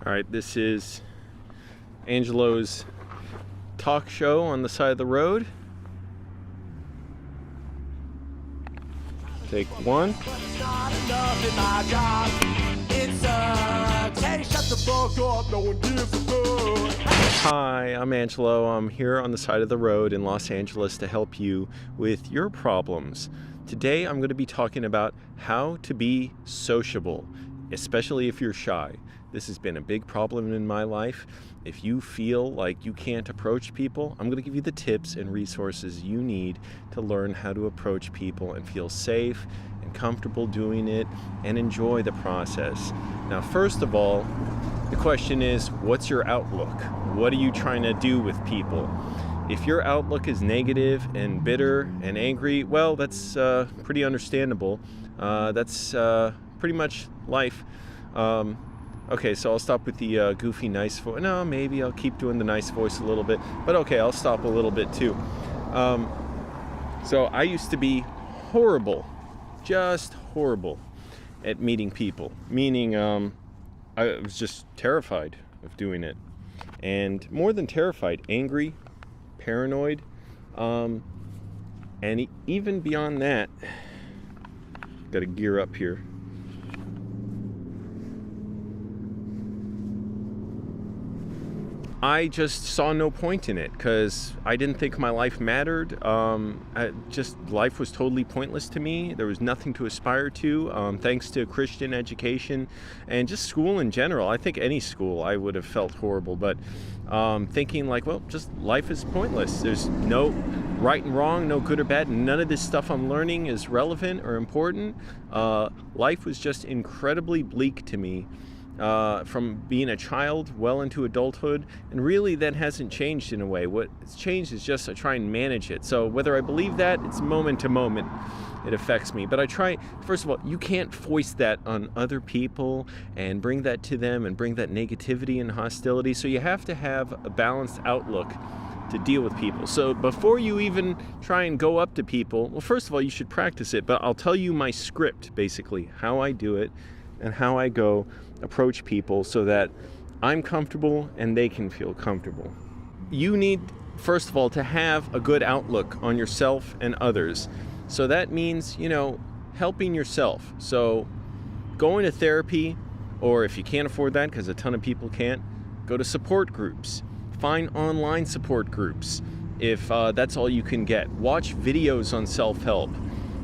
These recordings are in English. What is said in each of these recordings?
All right, this is Angelo's talk show on the side of the road. Take one. Hi, I'm Angelo. I'm here on the side of the road in Los Angeles to help you with your problems. Today I'm going to be talking about how to be sociable, especially if you're shy. This has been a big problem in my life. If you feel like you can't approach people, I'm going to give you the tips and resources you need to learn how to approach people and feel safe and comfortable doing it and enjoy the process. Now, first of all, the question is, what's your outlook? What are you trying to do with people? If your outlook is negative and bitter and angry, well, that's pretty understandable. That's pretty much life. Okay, so I'll stop with the goofy, nice voice. No, maybe I'll keep doing the nice voice a little bit. But okay, I'll stop a little bit too. So I used to be horrible, just horrible at meeting people. Meaning I was just terrified of doing it. And more than terrified, angry, paranoid. And even beyond that, got to gear up here. I just saw no point in it because I didn't think my life mattered. Life was totally pointless to me. There was nothing to aspire to, thanks to Christian education and just school in general. I think any school I would have felt horrible, but thinking like, well, just life is pointless. There's no right and wrong, no good or bad. None of this stuff I'm learning is relevant or important. Life was just incredibly bleak to me. From being a child well into adulthood, and really that hasn't changed in a way. What's changed is just I try and manage it. So whether I believe that, it's moment to moment it affects me. But I try, first of all, you can't foist that on other people and bring that to them and bring that negativity and hostility. So you have to have a balanced outlook to deal with people. So before you even try and go up to people, well, first of all, you should practice it. But I'll tell you my script, basically, how I do it and how I go approach people so that I'm comfortable and they can feel comfortable. You need, first of all, to have a good outlook on yourself and others. So that means, helping yourself. So going to therapy, or if you can't afford that, because a ton of people can't, go to support groups. Find online support groups if that's all you can get. Watch videos on self-help.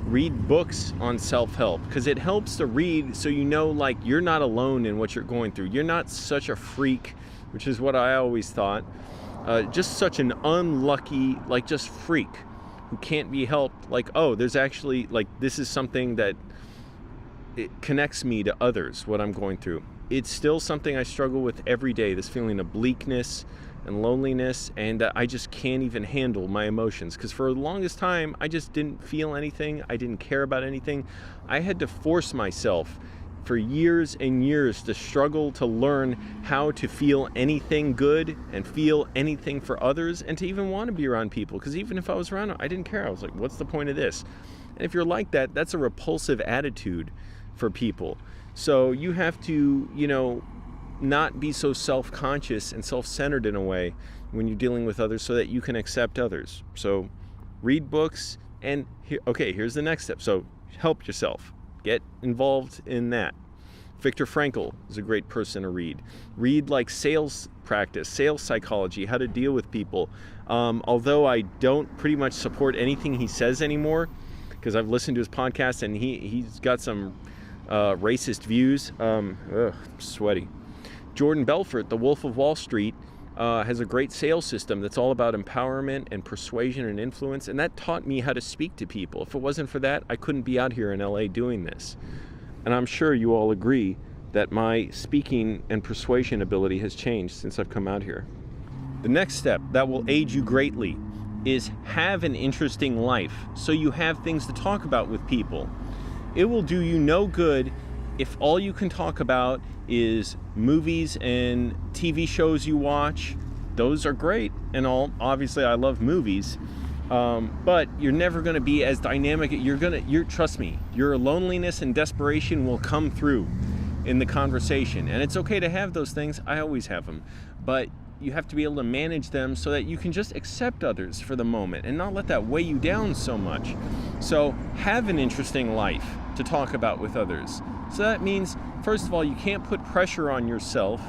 Read books on self-help, because it helps to read so like you're not alone in what you're going through. You're not such a freak, which is what I always thought. Just such an unlucky, just freak who can't be helped. There's actually, this is something that it connects me to others, what I'm going through. It's still something I struggle with every day, this feeling of bleakness and loneliness, and I just can't even handle my emotions, because for the longest time I just didn't feel anything. I didn't care about anything. I had to force myself for years and years to struggle to learn how to feel anything good and feel anything for others, and to even want to be around people, because even if I was around them, I didn't care. I was like, what's the point of this? And if you're like that, that's a repulsive attitude for people. So you have to, not be so self-conscious and self-centered in a way when you're dealing with others, so that you can accept others. So read books, and here's the next step. So help yourself. Get involved in that. Viktor Frankl is a great person to read. Read sales practice, sales psychology, how to deal with people. Although I don't pretty much support anything he says anymore, because I've listened to his podcast and he's got some racist views. Sweaty. Jordan Belfort, the Wolf of Wall Street, has a great sales system that's all about empowerment and persuasion and influence, and that taught me how to speak to people. If it wasn't for that, I couldn't be out here in LA doing this. And I'm sure you all agree that my speaking and persuasion ability has changed since I've come out here. The next step that will aid you greatly is have an interesting life, so you have things to talk about with people. It will do you no good if all you can talk about is movies and TV shows you watch. Those are great and all. Obviously, I love movies. But you're never going to be as dynamic. Trust me, your loneliness and desperation will come through. in the conversation. And it's okay to have those things. I always have them. But you have to be able to manage them so that you can just accept others for the moment and not let that weigh you down so much. So have an interesting life to talk about with others. So that means, first of all, you can't put pressure on yourself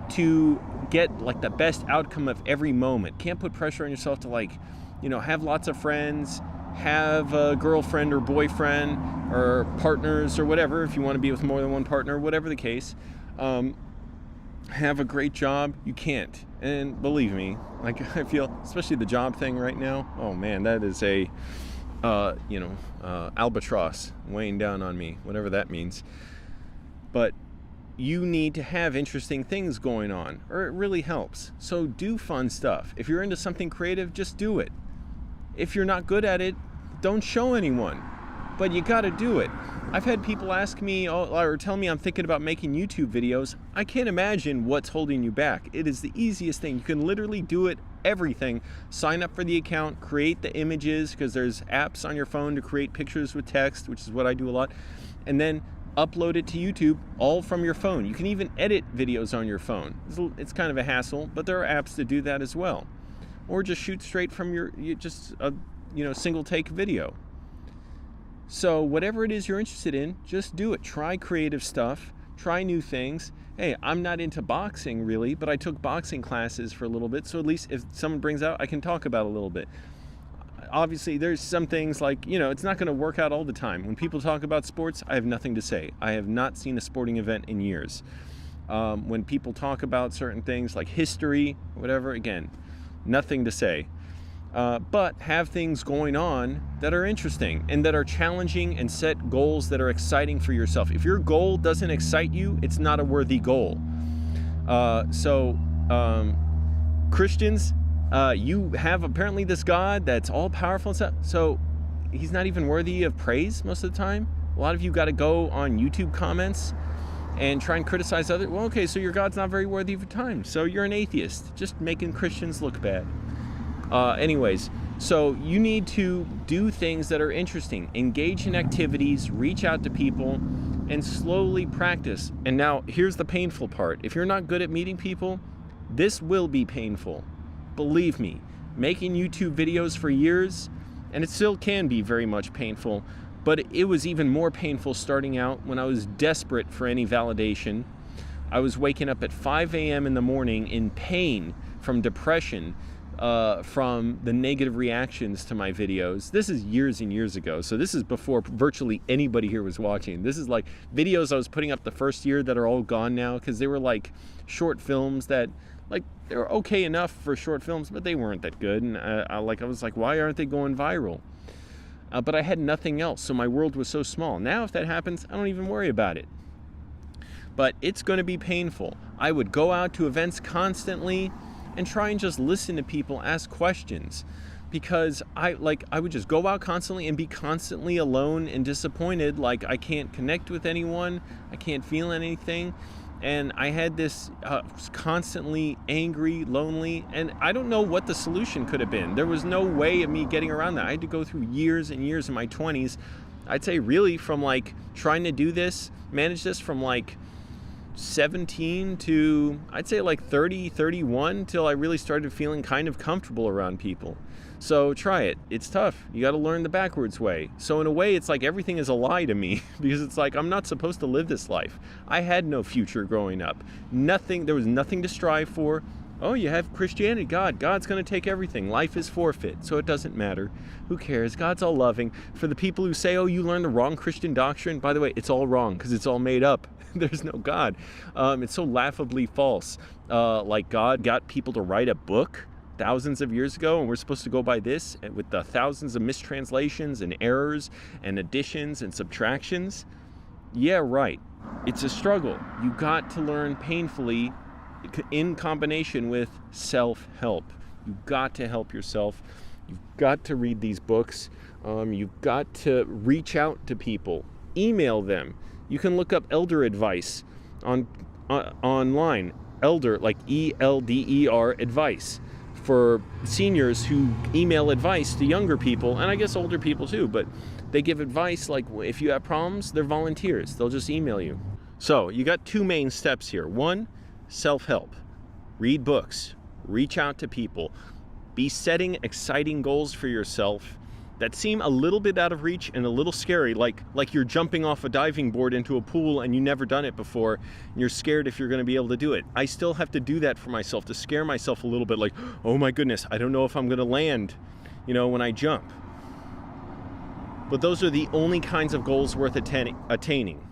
to get like the best outcome of every moment. Can't put pressure on yourself to have lots of friends, have a girlfriend or boyfriend or partners or whatever, if you want to be with more than one partner, whatever the case. Have a great job. You can't. And believe me, I feel, especially the job thing right now, oh man, that is a albatross weighing down on me, whatever that means. But you need to have interesting things going on, or it really helps. So do fun stuff. If you're into something creative, just do it. If you're not good at it, don't show anyone. But you gotta do it. I've had people ask me or tell me I'm thinking about making YouTube videos. I can't imagine what's holding you back. It is the easiest thing. You can literally do it, everything. Sign up for the account, create the images, because there's apps on your phone to create pictures with text, which is what I do a lot, and then upload it to YouTube all from your phone. You can even edit videos on your phone. It's kind of a hassle, but there are apps to do that as well. Or just shoot straight from your single take video. So whatever it is you're interested in, just do it. Try creative stuff, try new things. Hey, I'm not into boxing really, but I took boxing classes for a little bit, so at least if someone brings out, I can talk about a little bit. Obviously, there's some things like, it's not going to work out all the time. When people talk about sports, I have nothing to say. I have not seen a sporting event in years. When people talk about certain things like history, whatever, again, nothing to say. But have things going on that are interesting and that are challenging, and set goals that are exciting for yourself. If your goal doesn't excite you, it's not a worthy goal. Christians, you have apparently this God that's all powerful and stuff, so he's not even worthy of praise most of the time. A lot of you got to go on YouTube comments and try and criticize others. Well, okay, so your God's not very worthy of your time, so you're an atheist, just making Christians look bad. Anyways, so you need to do things that are interesting, engage in activities, reach out to people, and slowly practice. And now here's the painful part. If you're not good at meeting people, this will be painful. Believe me, making YouTube videos for years, and it still can be very much painful, but it was even more painful starting out when I was desperate for any validation. I was waking up at 5 a.m. in the morning in pain from depression, from the negative reactions to my videos. This is years and years ago, so this is before virtually anybody here was watching. This is like videos I was putting up the first year that are all gone now, because they were like short films that, like, they were okay enough for short films, but they weren't that good. And I was like, why aren't they going viral? But I had nothing else, so my world was so small. Now if that happens, I don't even worry about it. But it's going to be painful. I would go out to events constantly and try and just listen to people, ask questions, because I would just go out constantly and be constantly alone and disappointed, like I can't connect with anyone, I can't feel anything. And I had this constantly angry, lonely, and I don't know what the solution could have been. There was no way of me getting around that. I had to go through years and years in my 20s. I'd say really from like trying to do this, manage this from like 17 to I'd say like 30, 31 till I really started feeling kind of comfortable around people. So try it. It's tough. You got to learn the backwards way. So in a way, it's like everything is a lie to me, because it's like I'm not supposed to live this life. I had no future growing up. There was nothing to strive for. Oh, you have Christianity, God's going to take everything. Life is forfeit, so it doesn't matter. Who cares? God's all loving. For the people who say, oh, you learned the wrong Christian doctrine, by the way, it's all wrong, because it's all made up. There's no God. It's so laughably false. Like God got people to write a book thousands of years ago, and we're supposed to go by this with the thousands of mistranslations and errors and additions and subtractions. Yeah, right. It's a struggle. You got to learn painfully in combination with self-help. You've got to help yourself. You've got to read these books. You've got to reach out to people. Email them. You can look up elder advice online. Elder, like ELDER advice, for seniors who email advice to younger people, and I guess older people too, but they give advice like if you have problems, they're volunteers. They'll just email you. So you got two main steps here. One, self-help. Read books. Reach out to people. Be setting exciting goals for yourself that seem a little bit out of reach and a little scary, like you're jumping off a diving board into a pool and you've never done it before, and you're scared if you're going to be able to do it. I still have to do that for myself, to scare myself a little bit, like, oh my goodness, I don't know if I'm going to land, when I jump. But those are the only kinds of goals worth attaining.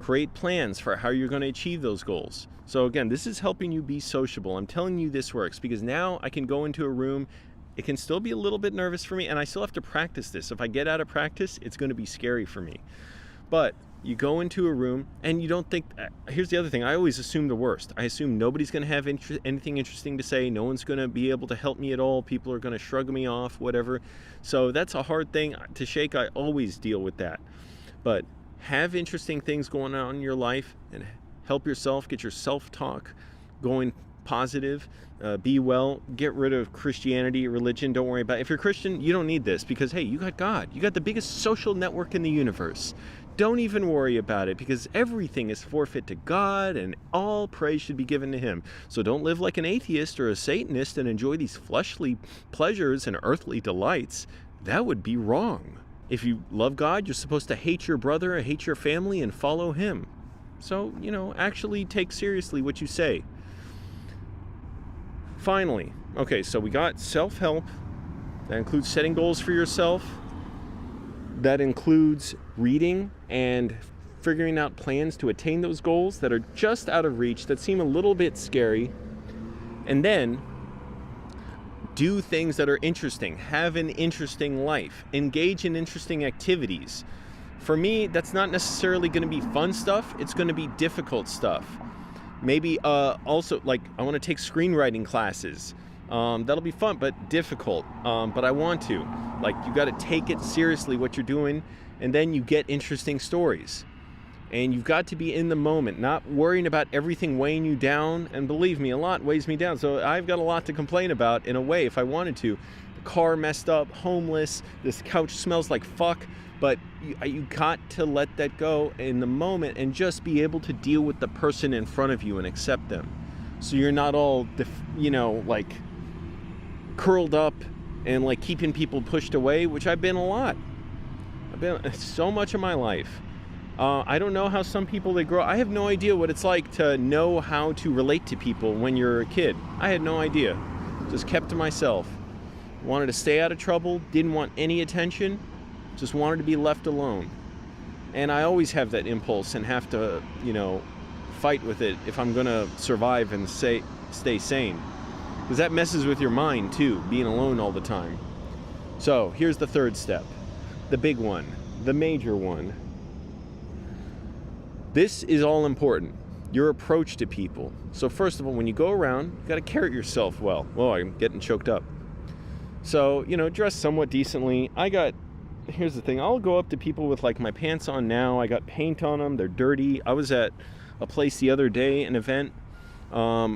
Create plans for how you're going to achieve those goals. So again, this is helping you be sociable. I'm telling you this works because now I can go into a room. It can still be a little bit nervous for me, and I still have to practice this. If I get out of practice, it's going to be scary for me. But you go into a room and you don't think, here's the other thing, I always assume the worst. I assume nobody's going to have anything interesting to say. No one's going to be able to help me at all. People are going to shrug me off, whatever. So that's a hard thing to shake. I always deal with that. But have interesting things going on in your life and help yourself, get your self-talk going positive, be well, get rid of Christianity, religion, don't worry about it. If you're Christian, you don't need this because, hey, you got God. You got the biggest social network in the universe. Don't even worry about it because everything is forfeit to God and all praise should be given to Him. So don't live like an atheist or a Satanist and enjoy these fleshly pleasures and earthly delights. That would be wrong. If you love God, you're supposed to hate your brother, hate your family, and follow Him. So, actually take seriously what you say. Finally, okay, so we got self-help. That includes setting goals for yourself. That includes reading and figuring out plans to attain those goals that are just out of reach, that seem a little bit scary. And then do things that are interesting. Have an interesting life. Engage in interesting activities. For me, that's not necessarily going to be fun stuff. It's going to be difficult stuff. Maybe also, like, I want to take screenwriting classes. That'll be fun, but difficult. But I want to. Like, you got to take it seriously, what you're doing, and then you get interesting stories. And you've got to be in the moment, not worrying about everything weighing you down. And believe me, a lot weighs me down. So I've got a lot to complain about in a way if I wanted to. The car messed up, homeless, this couch smells like fuck. But you got to let that go in the moment and just be able to deal with the person in front of you and accept them. So you're not all, like curled up and like keeping people pushed away, which I've been a lot. I've been so much of my life. I don't know how some people, they grow. I have no idea what it's like to know how to relate to people when you're a kid. I had no idea. Just kept to myself. Wanted to stay out of trouble. Didn't want any attention. Just wanted to be left alone. And I always have that impulse and have to, fight with it if I'm going to survive and stay sane. Because that messes with your mind too, being alone all the time. So here's the third step. The big one. The major one. This is all important. Your approach to people. So first of all, when you go around, you got to carry yourself well. Whoa, I'm getting choked up. So, dress somewhat decently. Here's the thing, I'll go up to people with like my pants on now. I got paint on them, they're dirty. I was at a place the other day, an event,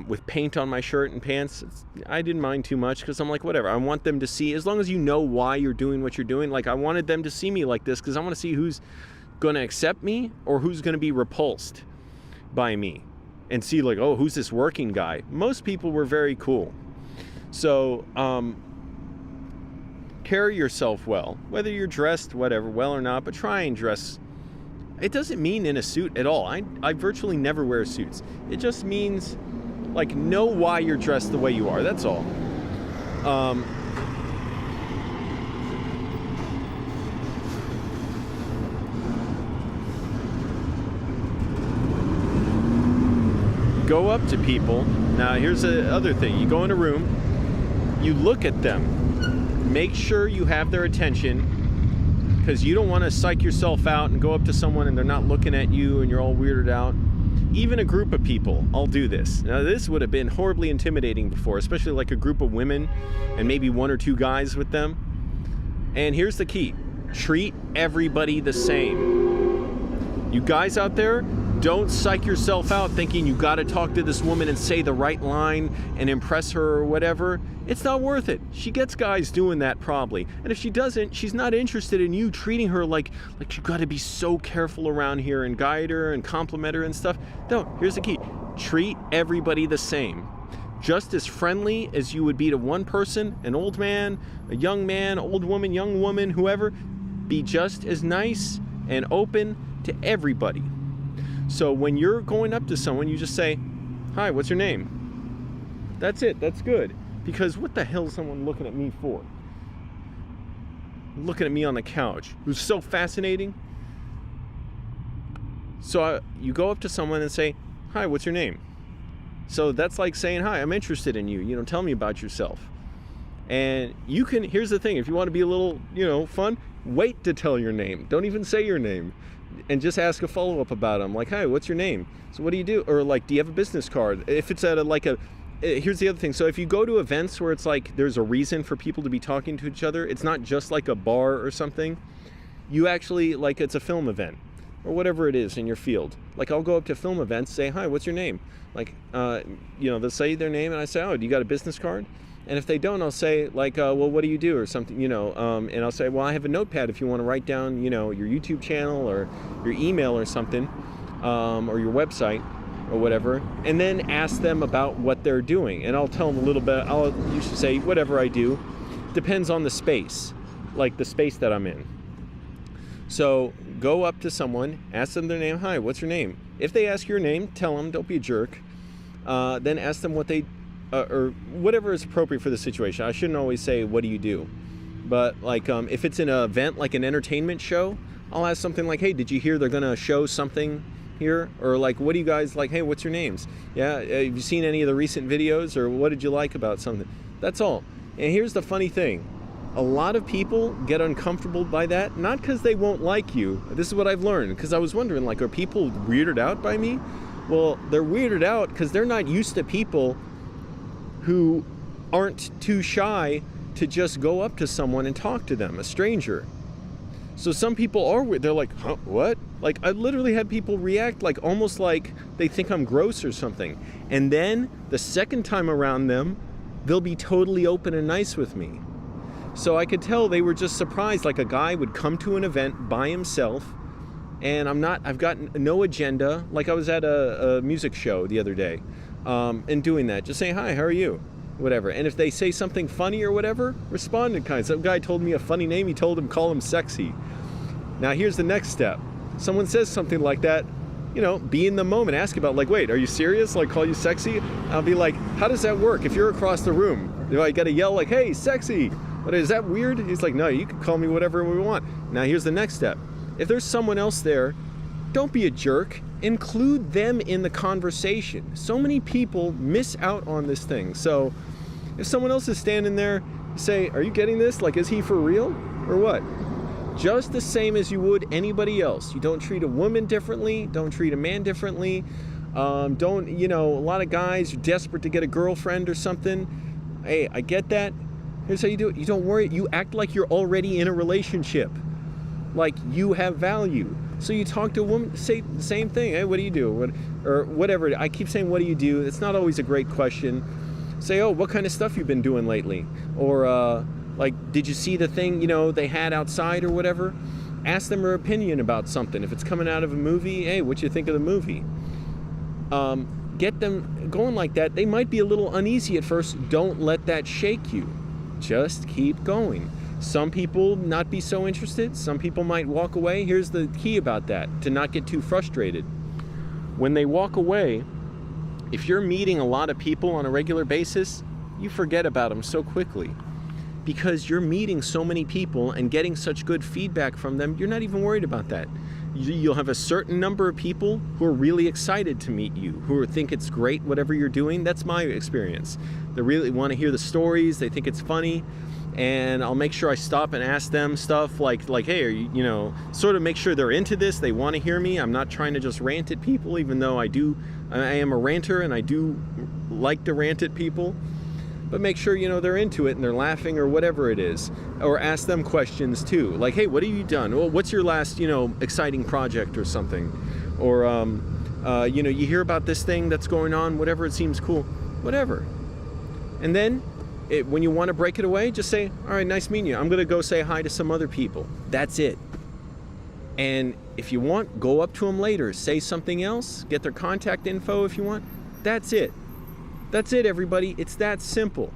with paint on my shirt and pants. I didn't mind too much because I'm like, whatever. I want them to see, as long as you know why you're doing what you're doing. Like, I wanted them to see me like this because I want to see who's going to accept me or who's going to be repulsed by me and see like, oh, who's this working guy? Most people were very cool. So, carry yourself well, whether you're dressed, whatever, well or not, but try and dress. It doesn't mean in a suit at all. I virtually never wear suits. It just means, like, know why you're dressed the way you are. That's all. Go up to people. Now, here's the other thing. You go in a room, you look at them. Make sure you have their attention because you don't want to psych yourself out and go up to someone and they're not looking at you and you're all weirded out. Even a group of people, I'll do this. Now, this would have been horribly intimidating before, especially like a group of women and maybe one or two guys with them. And here's the key. Treat everybody the same. You guys out there, Don't psych yourself out thinking you got to talk to this woman and say the right line and impress her or whatever. It's not worth it. She gets guys doing that probably. And if she doesn't, she's not interested in you treating her like you got to be so careful around here and guide her and compliment her and stuff. No, here's the key. Treat everybody the same. Just as friendly as you would be to one person, an old man, a young man, old woman, young woman, whoever. Be just as nice and open to everybody. So when you're going up to someone, you just say, "Hi, what's your name?" That's it. That's good. Because what the hell is someone looking at me for? Looking at me on the couch. It was so fascinating. So you go up to someone and say, "Hi, what's your name?" So that's like saying, "Hi, I'm interested in you. Tell me about yourself." And you can, here's the thing, if you want to be a little, fun, wait to tell your name. Don't even say your name. And just ask a follow-up about them. Like, "Hi, what's your name? So what do you do?" Or like, "Do you have a business card?" If it's at here's the other thing. So if you go to events where it's like there's a reason for people to be talking to each other, it's not just like a bar or something. You actually, like, it's a film event or whatever it is in your field. Like, I'll go up to film events, say, "Hi, what's your name?" Like, they'll say their name and I say, "Oh, do you got a business card?" And if they don't, I'll say, like, "Well, what do you do?" or something, and I'll say, "Well, I have a notepad if you want to write down, your YouTube channel or your email or something, or your website or whatever," and then ask them about what they're doing. And I'll tell them a little bit. I'll usually say, "Whatever I do depends on the space, like the space that I'm in." So go up to someone, ask them their name. "Hi, what's your name?" If they ask your name, tell them, don't be a jerk. Then ask them what they or whatever is appropriate for the situation. I shouldn't always say, "What do you do?" But like, if it's an event, like an entertainment show, I'll ask something like, "Hey, did you hear they're going to show something here?" Or like, "What do you guys like? Hey, what's your names? Yeah, have you seen any of the recent videos? Or what did you like about something?" That's all. And here's the funny thing. A lot of people get uncomfortable by that, not because they won't like you. This is what I've learned, because I was wondering, like, are people weirded out by me? Well, they're weirded out because they're not used to people who aren't too shy to just go up to someone and talk to them, a stranger. So some people are weird. They're like, "Huh, what?" Like, I literally had people react like almost like they think I'm gross or something. And then the second time around them, they'll be totally open and nice with me. So I could tell they were just surprised. Like, a guy would come to an event by himself, and I've got no agenda. Like, I was at a music show the other day, and doing that, just saying, "Hi, how are you?" Whatever. And if they say something funny or whatever, respond in kind. Some guy told me a funny name. He told him, call him sexy. Now here's the next step. Someone says something like that, be in the moment. Ask about, like, "Wait, are you serious? Like, call you sexy?" I'll be like, "How does that work? If you're across the room, do I got to yell like, 'Hey, sexy'? But is that weird?" He's like, "No, you can call me whatever we want." Now here's the next step. If there's someone else there, don't be a jerk. Include them in the conversation. So many people miss out on this thing. So if someone else is standing there, say, "Are you getting this? Like, is he for real or what?" Just the same as you would anybody else. You don't treat a woman differently. Don't treat a man differently. Don't, a lot of guys are desperate to get a girlfriend or something. Hey, I get that. Here's how you do it. You don't worry. You act like you're already in a relationship. Like, you have value. So you talk to a woman, say the same thing. "Hey, what do you do?" Or whatever. I keep saying, "What do you do?" It's not always a great question. Say, "Oh, what kind of stuff you've been doing lately?" Or, like, "Did you see the thing, they had outside," or whatever. Ask them their opinion about something. If it's coming out of a movie, "Hey, what you think of the movie?" Get them going like that. They might be a little uneasy at first. Don't let that shake you. Just keep going. Some people not be so interested. Some people might walk away. Here's the key about that, to not get too frustrated. When they walk away, if you're meeting a lot of people on a regular basis, you forget about them so quickly. Because you're meeting so many people and getting such good feedback from them, you're not even worried about that. You'll have a certain number of people who are really excited to meet you, who think it's great, whatever you're doing. That's my experience. They really want to hear the stories. They think it's funny. And I'll make sure I stop and ask them stuff like, "Hey, are you, sort of make sure they're into this. They want to hear me. I'm not trying to just rant at people, even though I am a ranter and I do like to rant at people. But make sure, they're into it and they're laughing or whatever it is. Or ask them questions too. Like, "Hey, what have you done? Well, what's your last, exciting project or something?" Or You hear about this thing that's going on, whatever, it seems cool, whatever. And then when you want to break it away, just say, all right, nice meeting you. I'm going to go say hi to some other people. That's it. And if you want, go up to them later, say something else, get their contact info if you want. That's it. That's it, everybody. It's that simple.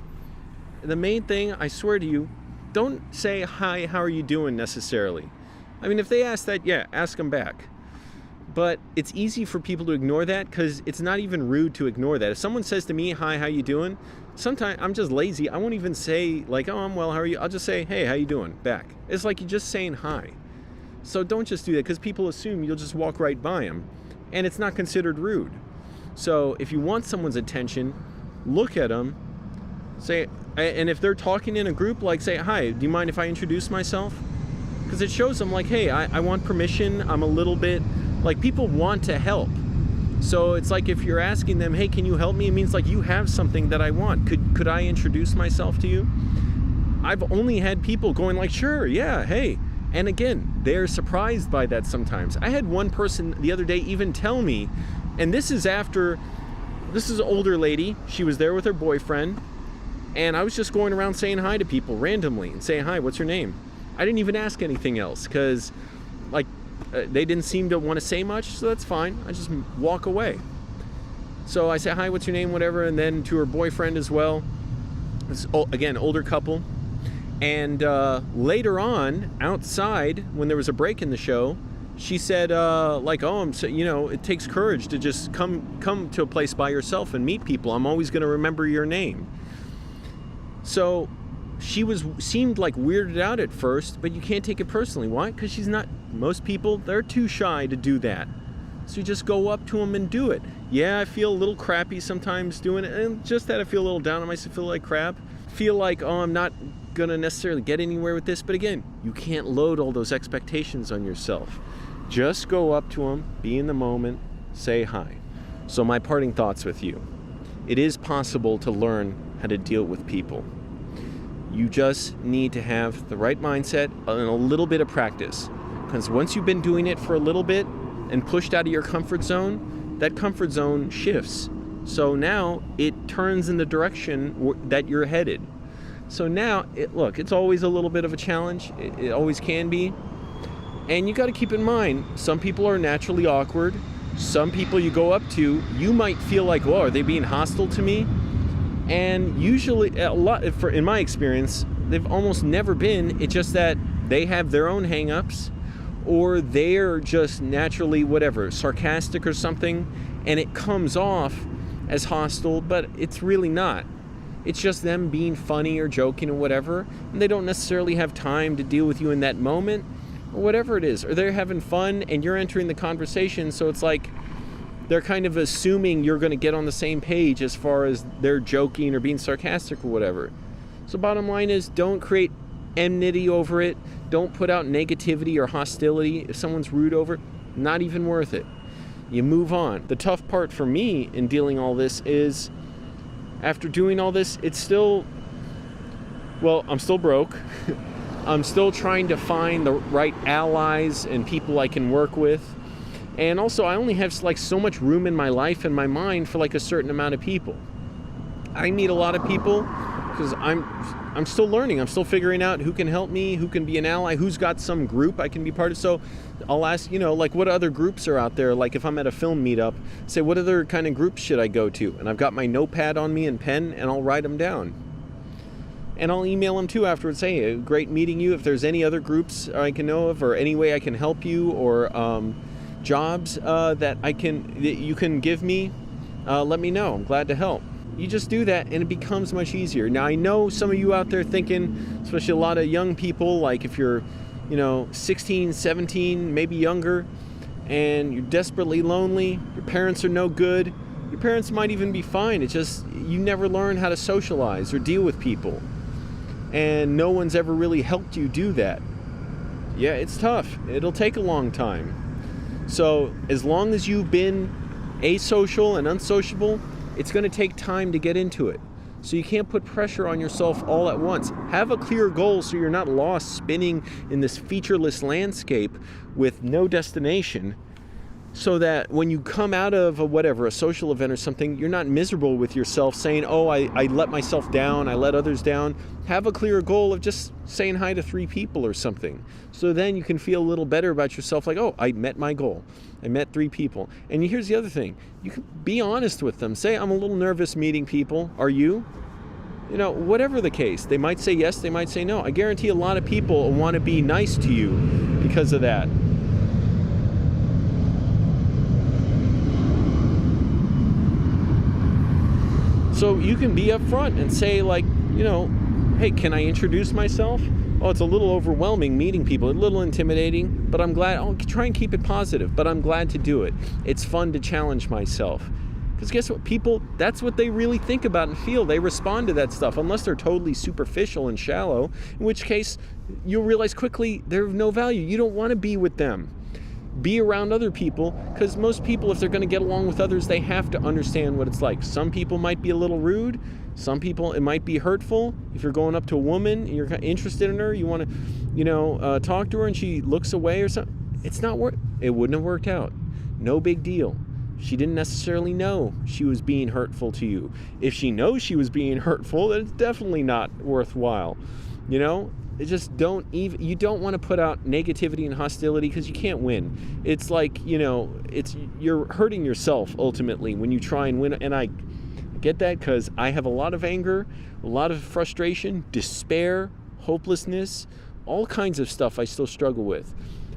The main thing, I swear to you, don't say, hi, how are you doing necessarily. I mean, if they ask that, yeah, ask them back. But it's easy for people to ignore that because it's not even rude to ignore that. If someone says to me, hi, how you doing? Sometimes I'm just lazy. I won't even say like, oh, I'm well, how are you? I'll just say, hey, how you doing? Back. It's like you're just saying hi. So don't just do that because people assume you'll just walk right by them. And it's not considered rude. So if you want someone's attention, look at them, say, and if they're talking in a group, like say, hi, do you mind if I introduce myself? Because it shows them like, hey, I want permission. I'm a little bit, like people want to help. So it's like if you're asking them, hey, can you help me? It means like you have something that I want. Could I introduce myself to you? I've only had people going like, sure, yeah, hey. And again, they're surprised by that sometimes. I had one person the other day even tell me, and this is an older lady. She was there with her boyfriend. And I was just going around saying hi to people randomly and saying, hi, what's your name? I didn't even ask anything else because like they didn't seem to want to say much, so that's fine. I just walk away. So I say, hi, what's your name, whatever, and then to her boyfriend as well. This, again, older couple. And later on, outside, when there was a break in the show, she said, like, oh, it takes courage to just come to a place by yourself and meet people. I'm always going to remember your name. So she seemed like weirded out at first, but you can't take it personally. Why? Because she's not, most people, they're too shy to do that. So you just go up to them and do it. Yeah, I feel a little crappy sometimes doing it, and just that I feel a little down on myself, feel like crap. Feel like, oh, I'm not gonna necessarily get anywhere with this, but again, you can't load all those expectations on yourself. Just go up to them, be in the moment, say hi. So my parting thoughts with you. It is possible to learn how to deal with people. You just need to have the right mindset and a little bit of practice. Because once you've been doing it for a little bit and pushed out of your comfort zone, that comfort zone shifts. So now it turns in the direction that you're headed. So now, it's always a little bit of a challenge. It always can be. And you got to keep in mind, some people are naturally awkward. Some people you go up to, you might feel like, whoa, are they being hostile to me? And usually, in my experience, they've almost never been. It's just that they have their own hang-ups, or they're just naturally, sarcastic or something, and it comes off as hostile, but it's really not. It's just them being funny or joking or whatever, and they don't necessarily have time to deal with you in that moment, or whatever it is. Or they're having fun, and you're entering the conversation, so it's like they're kind of assuming you're going to get on the same page as far as they're joking or being sarcastic or whatever. So bottom line is, don't create enmity over it. Don't put out negativity or hostility. If someone's rude over it, not even worth it. You move on. The tough part for me in dealing all this is, after doing all this, it's still, I'm still broke. I'm still trying to find the right allies and people I can work with. And also, I only have so much room in my life and my mind for a certain amount of people. I meet a lot of people because I'm still learning. I'm still figuring out who can help me, who can be an ally, who's got some group I can be part of. So I'll ask, what other groups are out there? Like if I'm at a film meetup, say, what other kind of groups should I go to? And I've got my notepad on me and pen, and I'll write them down. And I'll email them too afterwards, say, great meeting you. If there's any other groups I can know of, or any way I can help you, or jobs that you can give me, let me know. I'm glad to help. You just do that and it becomes much easier. Now I know some of you out there thinking, especially a lot of young people, like if you're 16, 17, maybe younger, and you're desperately lonely, your parents are no good, your parents might even be fine, it's just you never learn how to socialize or deal with people, and no one's ever really helped you do that. Yeah, it's tough. It'll take a long time. So as long as you've been asocial and unsociable, it's going to take time to get into it. So you can't put pressure on yourself all at once. Have a clear goal so you're not lost spinning in this featureless landscape with no destination. so that when you come out of a social event or something, you're not miserable with yourself saying, oh, I let myself down, I let others down. Have a clear goal of just saying hi to 3 people or something. So then you can feel a little better about yourself, like, oh, I met my goal. I met 3 people. And here's the other thing. You can be honest with them. Say, I'm a little nervous meeting people. Are you? You know, whatever the case. They might say yes, they might say no. I guarantee a lot of people want to be nice to you because of that. So you can be upfront and say, like, you know, hey, can I introduce myself? Oh, it's a little overwhelming meeting people, a little intimidating, but I'm glad. I'll try and keep it positive, but I'm glad to do it. It's fun to challenge myself. Because guess what? People, that's what they really think about and feel. They respond to that stuff, unless they're totally superficial and shallow, in which case you'll realize quickly they're of no value. You don't want to be with them. Be around other people, because most people, if they're going to get along with others, they have to understand what it's like. Some people might be a little rude. Some people, it might be hurtful. If you're going up to a woman, you're interested in her, you want to, talk to her, and she looks away or something. It wouldn't have worked out. No big deal. She didn't necessarily know she was being hurtful to you. If she knows she was being hurtful, then it's definitely not worthwhile. You know? Just you don't want to put out negativity and hostility, because you can't win. It's like, you're hurting yourself ultimately when you try and win. And I get that, because I have a lot of anger, a lot of frustration, despair, hopelessness, all kinds of stuff I still struggle with.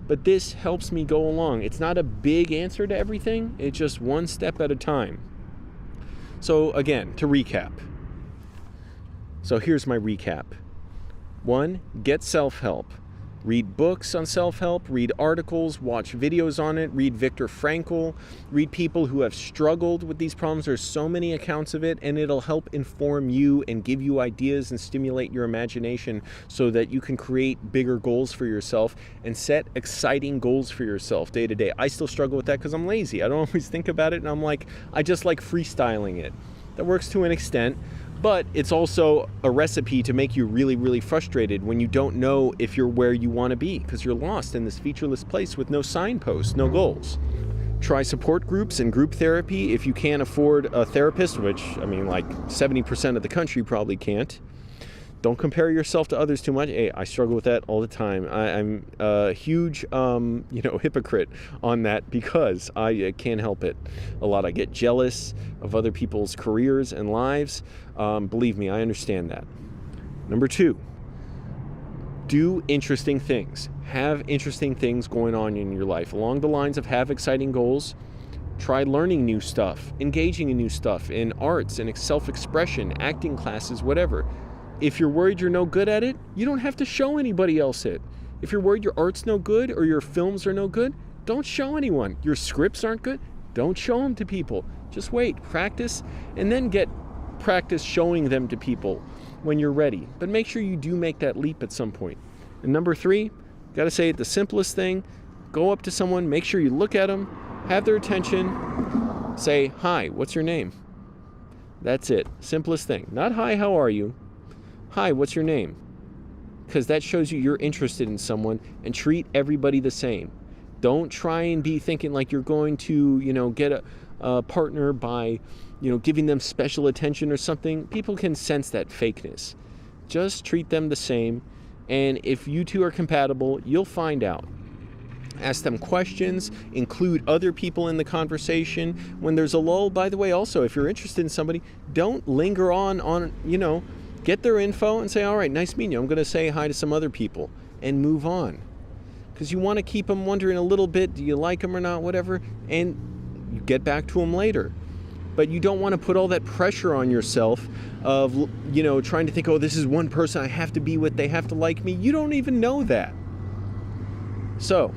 But this helps me go along. It's not a big answer to everything. It's just one step at a time. So again, to recap. So here's my recap. 1, get self-help. Read books on self-help, read articles, watch videos on it, read Viktor Frankl, read people who have struggled with these problems. There's so many accounts of it, and it'll help inform you and give you ideas and stimulate your imagination so that you can create bigger goals for yourself and set exciting goals for yourself day to day. I still struggle with that because I'm lazy. I don't always think about it, and I just like freestyling it. That works to an extent. But it's also a recipe to make you really, really frustrated when you don't know if you're where you want to be, because you're lost in this featureless place with no signposts, no goals. Try support groups and group therapy if you can't afford a therapist, which, 70% of the country probably can't. Don't compare yourself to others too much. Hey, I struggle with that all the time. I'm a huge, hypocrite on that, because I can't help it a lot. I get jealous of other people's careers and lives. Believe me, I understand that. Number 2, do interesting things. Have interesting things going on in your life. Along the lines of have exciting goals. Try learning new stuff, engaging in new stuff in arts and self-expression, acting classes, whatever. If you're worried you're no good at it, you don't have to show anybody else it. If you're worried your art's no good or your films are no good, don't show anyone. Your scripts aren't good, don't show them to people. Just wait, practice, and then get practice showing them to people when you're ready. But make sure you do make that leap at some point. And number 3, gotta say it, the simplest thing, go up to someone, make sure you look at them, have their attention, say, hi, what's your name? That's it, simplest thing. Not hi, how are you? Hi, what's your name? Because that shows you're interested in someone, and treat everybody the same. Don't try and be thinking like you're going to, get a partner by, giving them special attention or something. People can sense that fakeness. Just treat them the same, and if you two are compatible, you'll find out. Ask them questions, include other people in the conversation. When there's a lull, by the way, also, if you're interested in somebody, don't linger on, get their info and say, all right, nice meeting you. I'm going to say hi to some other people, and move on. Because you want to keep them wondering a little bit, do you like them or not, whatever, and you get back to them later. But you don't want to put all that pressure on yourself of, trying to think, oh, this is one person I have to be with, they have to like me. You don't even know that. So,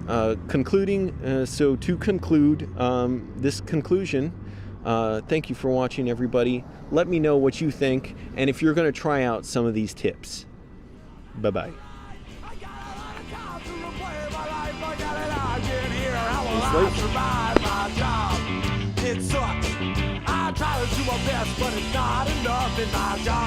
to conclude this conclusion, thank you for watching, everybody. Let me know what you think, and if you're going to try out some of these tips. Bye-bye. It sucks. I try to do my best, but it's not enough in my job.